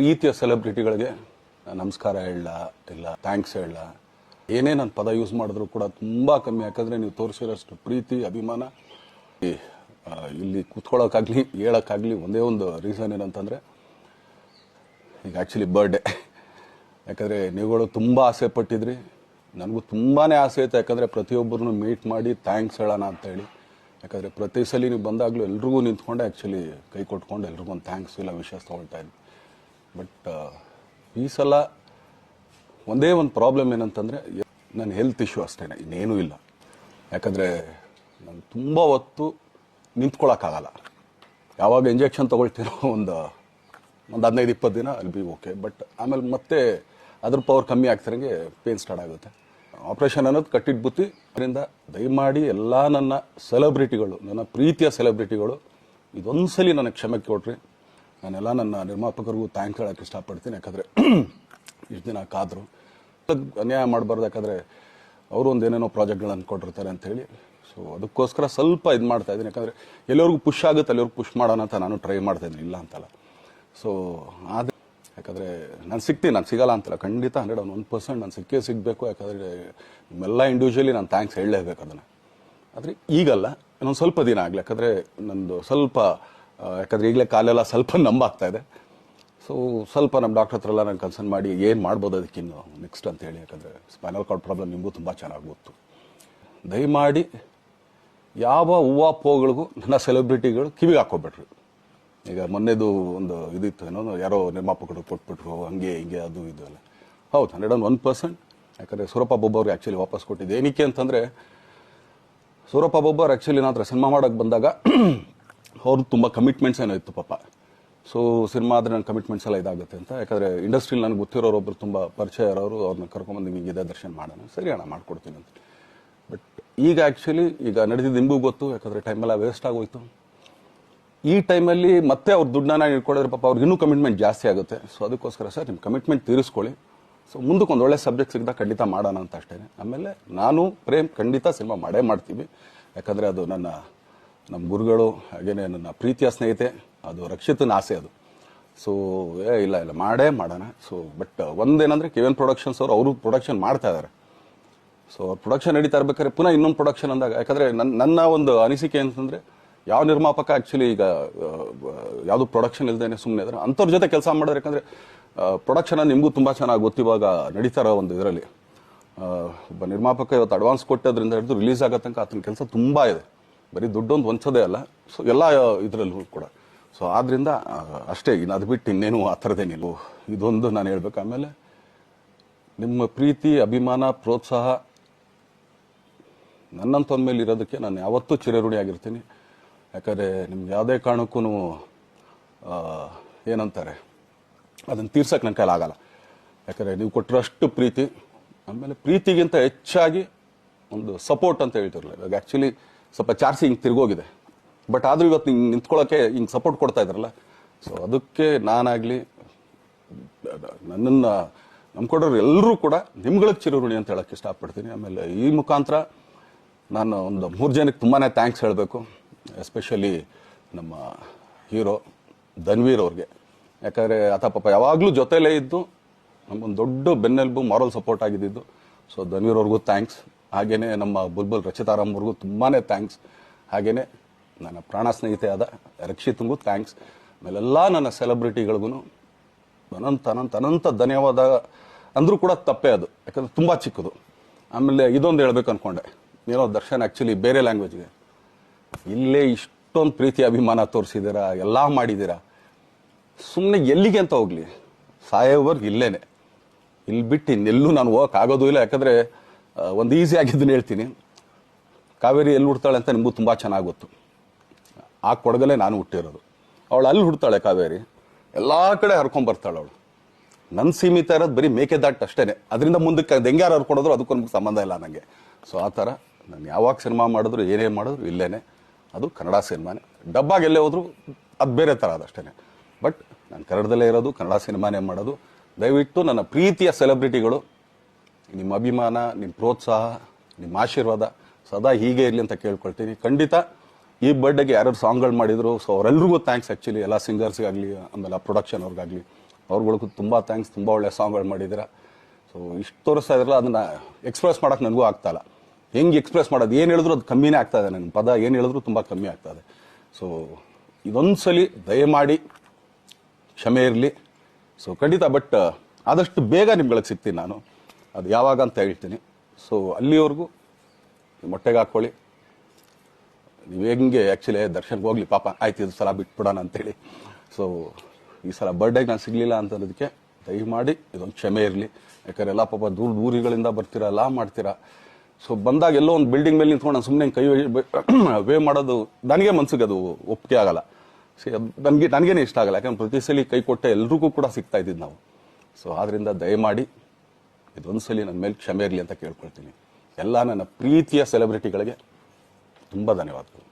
ಪ್ರೀತಿಯ ಸೆಲೆಬ್ರಿಟಿಗಳಿಗೆ ನಮಸ್ಕಾರ ಹೇಳ ಇಲ್ಲ ಥ್ಯಾಂಕ್ಸ್ ಹೇಳ ಏನೇ ನಾನು ಪದ ಯೂಸ್ ಮಾಡಿದ್ರು ಕೂಡ ತುಂಬ ಕಮ್ಮಿ. ಯಾಕಂದರೆ ನೀವು ತೋರಿಸಿರೋಷ್ಟು ಪ್ರೀತಿ ಅಭಿಮಾನ ಇಲ್ಲಿ ಕೂತ್ಕೊಳ್ಳೋಕ್ಕಾಗಲಿ ಹೇಳೋಕ್ಕಾಗಲಿ ಒಂದೇ ಒಂದು ರೀಸನ್ ಏನಂತಂದರೆ ಈಗ ಆ್ಯಕ್ಚುಲಿ ಬರ್ಡೇ. ಯಾಕಂದರೆ ನೀವುಗಳು ತುಂಬ ಆಸೆ ಪಟ್ಟಿದ್ರಿ, ನನಗೂ ತುಂಬಾ ಆಸೆ ಇತ್ತು. ಯಾಕಂದರೆ ಪ್ರತಿಯೊಬ್ಬರನ್ನು ಮೀಟ್ ಮಾಡಿ ಥ್ಯಾಂಕ್ಸ್ ಹೇಳೋಣ ಅಂತೇಳಿ. ಯಾಕಂದರೆ ಪ್ರತಿ ಸಲ ನೀವು ಬಂದಾಗಲೂ ಎಲ್ರಿಗೂ ನಿಂತ್ಕೊಂಡೆ ಆ್ಯಕ್ಚುಲಿ ಕೈ ಕೊಟ್ಕೊಂಡು ಎಲ್ರಿಗೂ ಒಂದು ಥ್ಯಾಂಕ್ಸ್ ಇಲ್ಲ ವಿಷಯ ತೊಗೊಳ್ತಾ ಇದ್ವಿ. ಬಟ್ ಈ ಸಲ ಒಂದೇ ಒಂದು ಪ್ರಾಬ್ಲಮ್ ಏನಂತಂದರೆ ನನ್ನ ಹೆಲ್ತ್ ಇಶ್ಯೂ ಅಷ್ಟೇ, ಇನ್ನೇನೂ ಇಲ್ಲ. ಯಾಕಂದರೆ ನಾನು ತುಂಬ ಹೊತ್ತು ನಿಂತ್ಕೊಳ್ಳೋಕ್ಕಾಗಲ್ಲ. ಯಾವಾಗ ಇಂಜೆಕ್ಷನ್ ತೊಗೊಳ್ತೀನೋ ಒಂದು 15-20 ದಿನ ಅಲ್ಲಿ ಬಿ ಓಕೆ. ಬಟ್ ಆಮೇಲೆ ಮತ್ತೆ ಅದ್ರ ಪವರ್ ಕಮ್ಮಿ ಆಗ್ತಿರಂಗೆ ಪೇನ್ ಸ್ಟಾರ್ಟ್ ಆಗುತ್ತೆ. ಆಪ್ರೇಷನ್ ಅನ್ನೋದು ಕಟ್ಟಿಟ್ಟು ಬುತ್ತಿ. ಅದರಿಂದ ದಯಮಾಡಿ ಎಲ್ಲ ನನ್ನ ಸೆಲೆಬ್ರಿಟಿಗಳು, ನನ್ನ ಪ್ರೀತಿಯ ಸೆಲೆಬ್ರಿಟಿಗಳು ಇದೊಂದ್ಸಲಿ ನನಗೆ ಕ್ಷಮೆ ಕೊಟ್ರಿ. ನಾನೆಲ್ಲ ನನ್ನ ನಿರ್ಮಾಪಕರಿಗೂ ಥ್ಯಾಂಕ್ಸ್ ಹೇಳೋಕ್ಕೆ ಇಷ್ಟಪಡ್ತೀನಿ. ಯಾಕಂದರೆ ಇಷ್ಟು ದಿನ ಕಾದರು, ಅನ್ಯಾಯ ಮಾಡಬಾರ್ದು. ಯಾಕಂದರೆ ಅವರು ಒಂದು ಏನೇನೋ ಪ್ರಾಜೆಕ್ಟ್ಗಳನ್ನು ಕೊಟ್ಟಿರ್ತಾರೆ ಅಂಥೇಳಿ. ಸೊ ಅದಕ್ಕೋಸ್ಕರ ಸ್ವಲ್ಪ ಇದು ಮಾಡ್ತಾಯಿದ್ದೀನಿ. ಯಾಕಂದರೆ ಎಲ್ಲರಿಗೂ ಪುಷ್ ಆಗುತ್ತೆ ಅಲ್ಲಿವ್ರಿಗೆ ಪುಷ್ ಮಾಡೋಣ ಅಂತ ನಾನು ಟ್ರೈ ಮಾಡ್ತಾಯಿದ್ದೀನಿ, ಇಲ್ಲ ಅಂತಲ್ಲ. ಸೊ ಆದರೆ ಯಾಕಂದರೆ ನಾನು ಸಿಗ್ತೀನಿ, ನಾನು ಸಿಗಲ್ಲ ಅಂತಲ್ಲ, ಖಂಡಿತ 101% ನಾನು ಸಿಗಬೇಕು. ಯಾಕಂದರೆ ನಿಮ್ಮೆಲ್ಲ ಇಂಡಿವಿಜುವಲಿ ನಾನು ಥ್ಯಾಂಕ್ಸ್ ಹೇಳಲೇಬೇಕು ಅದನ್ನು. ಆದರೆ ಈಗಲ್ಲ, ಇನ್ನೊಂದು ಸ್ವಲ್ಪ ದಿನ ಆಗಲಿ. ಯಾಕಂದರೆ ನಂದು ಸ್ವಲ್ಪ ಯಾಕಂದರೆ ಈಗಲೇ ಕಾಲೆಲ್ಲ ಸ್ವಲ್ಪ ನಂಬಾಗ್ತಾ ಇದೆ. ಸೊ ಸ್ವಲ್ಪ ನಮ್ಮ ಡಾಕ್ಟರ್ ಹತ್ರ ಎಲ್ಲ ನಾನು ಕನ್ಸರ್ನ್ ಮಾಡಿ ಏನು ಮಾಡ್ಬೋದು ಅದಕ್ಕಿನ್ನು ನೆಕ್ಸ್ಟ್ ಅಂತೇಳಿ. ಯಾಕಂದರೆ ಸ್ಪೈನಲ್ ಕಾರ್ಡ್ ಪ್ರಾಬ್ಲಮ್ ನಿಮಗೂ ತುಂಬ ಚೆನ್ನಾಗಿ ಗೊತ್ತು. ದಯಮಾಡಿ ಯಾವ ಹೂವು ಪೋಗಳಿಗೂ ನನ್ನ ಸೆಲೆಬ್ರಿಟಿಗಳು ಕಿವಿಗೆ ಹಾಕೋಬೇಡ್ರಿ. ಈಗ ಮೊನ್ನೆದು ಒಂದು ಇದಿತ್ತು, ಏನೋ ಯಾರೋ ನಿರ್ಮಾಪಕರು ಕೊಟ್ಬಿಟ್ರು ಹಂಗೆ ಹಿಂಗೆ ಅದು ಇದು ಎಲ್ಲ. ಹೌದು 101%. ಯಾಕಂದರೆ ಸೂರಪ್ಪ ಬೊಬ್ಬ ಅವ್ರಿಗೆ ಆ್ಯಕ್ಚುಲಿ ವಾಪಸ್ ಕೊಟ್ಟಿದ್ದು ಏನಕ್ಕೆ ಅಂತಂದರೆ, ಸೂರಪ್ಪ ಬೊಬ್ಬ ಅವ್ರು ಆ್ಯಕ್ಚುಲಿ ನಾನು ಹತ್ರ ಸಿನಿಮಾ ಮಾಡೋಕ್ಕೆ ಬಂದಾಗ ಅವ್ರದ್ದು ತುಂಬ ಕಮಿಟ್ಮೆಂಟ್ಸ್ ಏನೋ ಇತ್ತು ಪಾಪ. ಸೊ ಸಿನಿಮಾ ಆದರೆ ನನ್ನ ಕಮಿಟ್ಮೆಂಟ್ಸ್ ಎಲ್ಲ ಇದಾಗುತ್ತೆ ಅಂತ. ಯಾಕಂದರೆ ಇಂಡಸ್ಟ್ರಿಲಿ ನನಗೆ ಗೊತ್ತಿರೋರೊಬ್ಬರು ತುಂಬ ಪರಿಚಯ ಇರೋರು, ಅವ್ರನ್ನ ಕರ್ಕೊಂಬಂದು ಹಿಂಗಿದೆ ದರ್ಶನ ಮಾಡೋಣ, ಸರಿ ಅಣ್ಣ ಮಾಡ್ಕೊಡ್ತೀನಿ ಅಂತ. ಬಟ್ ಈಗ ಆ್ಯಕ್ಚುಲಿ ಈಗ ನಡೆದಿದ್ದು ನಿಮಗೂ ಗೊತ್ತು. ಯಾಕಂದರೆ ಟೈಮೆಲ್ಲ ವೇಸ್ಟ್ ಆಗೋಯ್ತು. ಈ ಟೈಮಲ್ಲಿ ಮತ್ತೆ ಅವ್ರ ದುಡ್ಡನ್ನ ಇಟ್ಕೊಡಿದ್ರೆ ಪಾಪ ಅವ್ರಿಗೆ ಇನ್ನೂ ಕಮಿಟ್ಮೆಂಟ್ ಜಾಸ್ತಿ ಆಗುತ್ತೆ. ಸೊ ಅದಕ್ಕೋಸ್ಕರ ಸರ್ ನಿಮ್ಮ ಕಮಿಟ್ಮೆಂಟ್ ತೀರಿಸ್ಕೊಳ್ಳಿ. ಸೊ ಮುಂದಕ್ಕೆ ಒಂದು ಒಳ್ಳೆ ಸಬ್ಜೆಕ್ಟ್ ಸಿಗ್ದಾಗ ಖಂಡಿತ ಮಾಡೋಣ ಅಂತ ಅಷ್ಟೇ. ಆಮೇಲೆ ನಾನು ಪ್ರೇಮ್ ಖಂಡಿತ ಸಿನಿಮಾ ಮಾಡೇ ಮಾಡ್ತೀವಿ. ಯಾಕಂದರೆ ಅದು ನಮ್ಮ ಗುರುಗಳು, ಹಾಗೇನೆ ನನ್ನ ಪ್ರೀತಿಯ ಸ್ನೇಹಿತೆ, ಅದು ರಕ್ಷಿತನ ಆಸೆ ಅದು. ಸೊ ಇಲ್ಲ ಮಾಡೇ ಮಾಡೋಣ. ಸೊ ಬಟ್ ಒಂದೇನಂದರೆ KVN ಪ್ರೊಡಕ್ಷನ್ಸ್ ಅವರು ಪ್ರೊಡಕ್ಷನ್ ಮಾಡ್ತಾ ಇದ್ದಾರೆ. ಸೊ ಅವ್ರ ಪ್ರೊಡಕ್ಷನ್ ನಡೀತಾ ಇರ್ಬೇಕಾದ್ರೆ ಪುನಃ ಇನ್ನೊಂದು ಪ್ರೊಡಕ್ಷನ್ ಅಂದಾಗ, ಯಾಕಂದರೆ ನನ್ನ ಒಂದು ಅನಿಸಿಕೆ ಅಂತಂದರೆ, ಯಾವ ನಿರ್ಮಾಪಕ ಆ್ಯಕ್ಚುಲಿ ಈಗ ಯಾವುದು ಪ್ರೊಡಕ್ಷನ್ ಇಲ್ಲದೇನೆ ಸುಮ್ಮನೆ ಇದ್ದಾರೆ ಅಂಥವ್ರ ಜೊತೆ ಕೆಲಸ ಮಾಡೋದು. ಯಾಕಂದರೆ ಪ್ರೊಡಕ್ಷನ್ ನಿಮಗೂ ತುಂಬ ಚೆನ್ನಾಗಿ ಗೊತ್ತು. ಇವಾಗ ನಡೀತಾ ಇರೋ ಒಂದು ಇದರಲ್ಲಿ ಒಬ್ಬ ನಿರ್ಮಾಪಕ ಇವತ್ತು ಅಡ್ವಾನ್ಸ್ ಕೊಟ್ಟೋದ್ರಿಂದ ಹಿಡಿದು ರಿಲೀಸ್ ಆಗೋ ತನಕ ಆತನ ಕೆಲಸ ತುಂಬ ಇದೆ. ಬರೀ ದುಡ್ಡೊಂದು ಹೊಂಚೋದೇ ಅಲ್ಲ, ಸೊ ಎಲ್ಲ ಇದರಲ್ಲೂ ಕೂಡ. ಸೊ ಆದ್ದರಿಂದ ಅಷ್ಟೇ, ಇನ್ನು ಅದು ಬಿಟ್ಟು ಇನ್ನೇನು ಆ ಥರದ್ದೇನಿಲ್ಲ. ಇದೊಂದು ನಾನು ಹೇಳ್ಬೇಕು. ಆಮೇಲೆ ನಿಮ್ಮ ಪ್ರೀತಿ, ಅಭಿಮಾನ, ಪ್ರೋತ್ಸಾಹ ನನ್ನಂತಂದ ಮೇಲೆ ಇರೋದಕ್ಕೆ ನಾನು ಯಾವತ್ತೂ ಚಿರಋಣಿಯಾಗಿರ್ತೀನಿ. ಯಾಕಂದರೆ ನಿಮ್ಗೆ ಯಾವುದೇ ಕಾರಣಕ್ಕೂ ಏನಂತಾರೆ ಅದನ್ನು ತೀರ್ಸೋಕ್ಕೆ ನನ್ನ ಕೈಲಾಗಲ್ಲ. ಯಾಕಂದರೆ ನೀವು ಕೊಟ್ಟಿರೋಷ್ಟು ಪ್ರೀತಿ, ಆಮೇಲೆ ಪ್ರೀತಿಗಿಂತ ಹೆಚ್ಚಾಗಿ ಒಂದು ಸಪೋರ್ಟ್ ಅಂತ ಹೇಳ್ತಿರಲ್ಲ. ಇವಾಗ ಆ್ಯಕ್ಚುಲಿ ಸ್ವಲ್ಪ ಚಾರ್ಜಿ ಹಿಂಗೆ ತಿರ್ಗೋಗಿದೆ. ಬಟ್ ಆದರೂ ಇವತ್ತು ಹಿಂಗೆ ನಿಂತ್ಕೊಳ್ಳೋಕ್ಕೆ ಹಿಂಗೆ ಸಪೋರ್ಟ್ ಕೊಡ್ತಾ ಇದ್ದಾರಲ್ಲ. ಸೊ ಅದಕ್ಕೆ ನಾನಾಗಲಿ ನನ್ನನ್ನು ನಂಬ್ಕೊಡೋರು ಎಲ್ಲರೂ ಕೂಡ ನಿಮ್ಗಳಿಗೆ ಚಿರಋಣಿ ಅಂತ ಹೇಳೋಕ್ಕೆ ಇಷ್ಟಪಡ್ತೀನಿ. ಆಮೇಲೆ ಈ ಮುಖಾಂತರ ನಾನು ಒಂದು 3 ಜನಕ್ಕೆ ತುಂಬಾ ಥ್ಯಾಂಕ್ಸ್ ಹೇಳಬೇಕು. ಎಸ್ಪೆಷಲಿ ನಮ್ಮ ಹೀರೋ ಧನ್ವೀರ್ ಅವ್ರಿಗೆ. ಯಾಕಂದರೆ ಆತ ಪಾಪ ಯಾವಾಗಲೂ ಜೊತೆಲೇ ಇದ್ದು ನಮಗೊಂದು ದೊಡ್ಡ ಬೆನ್ನೆಲುಬು, ಮಾರಲ್ ಸಪೋರ್ಟ್ ಆಗಿದ್ದು. ಸೊ ಧನ್ವೀರ್ ಅವ್ರಿಗೂ ಥ್ಯಾಂಕ್ಸ್. ಹಾಗೆಯೇ ನಮ್ಮ ಬುಲ್ಬುಲ್ ರಚಿತಾರಾಮ್ ಅವ್ರಿಗೂ ತುಂಬಾ ಥ್ಯಾಂಕ್ಸ್. ಹಾಗೆಯೇ ನನ್ನ ಪ್ರಾಣ ಸ್ನೇಹಿತೆ ಆದ ರಕ್ಷಿತ್ಗೂ ಥ್ಯಾಂಕ್ಸ್. ಆಮೇಲೆಲ್ಲ ನನ್ನ ಸೆಲೆಬ್ರಿಟಿಗಳಿಗೂ ಅನಂತ ಧನ್ಯವಾದ ಅಂದರೂ ಕೂಡ ತಪ್ಪೇ ಅದು. ಯಾಕಂದರೆ ತುಂಬ ಚಿಕ್ಕದು. ಆಮೇಲೆ ಇದೊಂದು ಹೇಳ್ಬೇಕು ಅಂದ್ಕೊಂಡೆ, ಏನೋ ದರ್ಶನ್ ಆ್ಯಕ್ಚುಲಿ ಬೇರೆ ಲ್ಯಾಂಗ್ವೇಜ್ಗೆ ಇಲ್ಲೇ ಇಷ್ಟೊಂದು ಪ್ರೀತಿ ಅಭಿಮಾನ ತೋರಿಸಿದ್ದೀರಾ, ಎಲ್ಲ ಮಾಡಿದ್ದೀರಾ, ಸುಮ್ಮನೆ ಎಲ್ಲಿಗೆ ಅಂತ ಹೋಗಲಿ, ಸಾಯೋವರ್ಗೆ ಇಲ್ಲೇನೆ. ಇಲ್ಲಿ ಬಿಟ್ಟು ಇನ್ನೆಲ್ಲೂ ನಾನು ಹೋಗೋಕ್ಕಾಗೋದು ಇಲ್ಲ. ಯಾಕಂದರೆ ಒಂದು ಈಸಿ ಆಗಿದ್ದನ್ನು ಹೇಳ್ತೀನಿ. ಕಾವೇರಿ ಎಲ್ಲಿ ಹುಡ್ತಾಳೆ ಅಂತ ನಿಮಗೂ ತುಂಬ ಚೆನ್ನಾಗಿ ಗೊತ್ತು. ಆ ಕೊಡಗಲ್ಲೇ ನಾನು ಹುಟ್ಟಿರೋದು. ಅವಳು ಅಲ್ಲಿ ಹುಡ್ತಾಳೆ ಕಾವೇರಿ, ಎಲ್ಲ ಕಡೆ ಹರ್ಕೊಂಬರ್ತಾಳೆ ಅವಳು. ನನ್ನ ಸೀಮಿತ ಇರೋದು ಬರೀ ಮೇಕೆದಾಟ್ ಅಷ್ಟೇ. ಅದರಿಂದ ಮುಂದಕ್ಕೆ ಅದು ಹೆಂಗಾರು ಹರ್ಕೊಡೋದ್ರು ಅದಕ್ಕೂ ನಮ್ಗೆ ಸಂಬಂಧ ಇಲ್ಲ ನನಗೆ. ಸೊ ಆ ಥರ ನಾನು ಯಾವಾಗ ಸಿನಿಮಾ ಮಾಡಿದ್ರು ಏನೇ ಮಾಡಿದ್ರು ಇಲ್ಲೇನೆ, ಅದು ಕನ್ನಡ ಸಿನಿಮಾನೇ. ಡಬ್ಬಾಗಿ ಎಲ್ಲೇ ಹೋದ್ರು ಅದು ಬೇರೆ ಥರ ಅದಷ್ಟೇ. ಬಟ್ ನಾನು ಕನ್ನಡದಲ್ಲೇ ಇರೋದು, ಕನ್ನಡ ಸಿನಿಮಾನೇ ಮಾಡೋದು. ದಯವಿಟ್ಟು ನನ್ನ ಪ್ರೀತಿಯ ಸೆಲೆಬ್ರಿಟಿಗಳು, ನಿಮ್ಮ ಅಭಿಮಾನ, ನಿಮ್ಮ ಪ್ರೋತ್ಸಾಹ, ನಿಮ್ಮ ಆಶೀರ್ವಾದ ಸದಾ ಹೀಗೆ ಇರಲಿ ಅಂತ ಕೇಳ್ಕೊಳ್ತೀನಿ. ಖಂಡಿತ ಈ ಬರ್ಡೇಗೆ ಯಾರ್ಯಾರು ಸಾಂಗ್ಗಳು ಮಾಡಿದ್ರು, ಸೊ ಅವರೆಲ್ರಿಗೂ ಥ್ಯಾಂಕ್ಸ್. ಆ್ಯಕ್ಚುಲಿ ಎಲ್ಲ ಸಿಂಗರ್ಸ್ಗಾಗಲಿ, ಆಮೇಲೆ ಪ್ರೊಡಕ್ಷನ್ ಅವ್ರಿಗಾಗಲಿ ಅವ್ರುಗಳಿಗೂ ತುಂಬ ಥ್ಯಾಂಕ್ಸ್, ತುಂಬ ಒಳ್ಳೆ ಸಾಂಗ್ಗಳು ಮಾಡಿದ್ದೀರಾ. ಸೊ ಇಷ್ಟು ತೋರಿಸ್ತಾ ಇದ್ರಲ್ಲ, ಅದನ್ನು ಎಕ್ಸ್ಪ್ರೆಸ್ ಮಾಡೋಕ್ಕೆ ನನಗೂ ಆಗ್ತಾಯಿಲ್ಲ. ಹೆಂಗೆ ಎಕ್ಸ್ಪ್ರೆಸ್ ಮಾಡೋದು, ಏನು ಹೇಳಿದ್ರು ಅದು ಕಮ್ಮಿನೇ ಆಗ್ತಾಯಿದೆ. ನನ್ನ ಪದ ಏನು ಹೇಳಿದ್ರು ತುಂಬ ಕಮ್ಮಿ ಆಗ್ತದೆ. ಸೊ ಇದೊಂದು ಸಲ ದಯಮಾಡಿ ಕ್ಷಮೆ ಇರಲಿ. ಸೊ ಖಂಡಿತ, ಬಟ್ ಆದಷ್ಟು ಬೇಗ ನಿಮ್ಗಳಿಗೆ ಸಿಗ್ತೀನಿ ನಾನು. ಅದು ಯಾವಾಗ ಅಂತ ಹೇಳ್ತೀನಿ. ಸೊ ಅಲ್ಲಿವರೆಗೂ ಮೊಟ್ಟೆಗೆ ಹಾಕ್ಕೊಳ್ಳಿ. ನೀವು ಹೆಂಗೆ ಆ್ಯಕ್ಚುಲಿ ದರ್ಶನ್ಗೆ ಹೋಗ್ಲಿ ಪಾಪ, ಆಯ್ತು ಇದು ಸಲ ಬಿಟ್ಬಿಡೋಣ ಅಂತೇಳಿ. ಸೊ ಈ ಸಲ ಬರ್ಡೇಗೆ ನಾನು ಸಿಗಲಿಲ್ಲ ಅಂತನ್ನೋದಕ್ಕೆ ದಯಮಾಡಿ ಇದೊಂದು ಕ್ಷಮೆ ಇರಲಿ. ಯಾಕಂದ್ರೆ ಎಲ್ಲ ಪಾಪ ದೂರಗಳಿಂದ ಬರ್ತೀರಾ, ಎಲ್ಲ ಮಾಡ್ತೀರಾ. ಸೊ ಬಂದಾಗ ಎಲ್ಲೋ ಒಂದು ಬಿಲ್ಡಿಂಗ್ ಮೇಲೆ ನಿಂತ್ಕೊಂಡು ನಾನು ಸುಮ್ಮನೆ ಕೈ ವೇ ಮಾಡೋದು ನನಗೆ ಮನ್ಸಿಗೆ ಅದು ಒಪ್ಪಿಗೆ ಆಗಲ್ಲ. ನನಗೇನೆ ಇಷ್ಟ ಆಗಲ್ಲ. ಯಾಕಂದ್ರೆ ಪ್ರತಿ ಸಲ ಕೈ ಕೊಟ್ಟೆ ಎಲ್ರಿಗೂ ಕೂಡ ಸಿಗ್ತಾ ಇದ್ದಿದ್ದು ನಾವು. ಸೊ ಆದ್ದರಿಂದ ದಯಮಾಡಿ ಇದೊಂದು ಸಲ ನನ್ನ ಮೇಲೆ ಕ್ಷಮೆ ಇರಲಿ ಅಂತ ಕೇಳ್ಕೊಳ್ತೀನಿ. ಎಲ್ಲ ನನ್ನ ಪ್ರೀತಿಯ ಸೆಲೆಬ್ರಿಟಿಗಳಿಗೆ ತುಂಬ ಧನ್ಯವಾದಗಳು.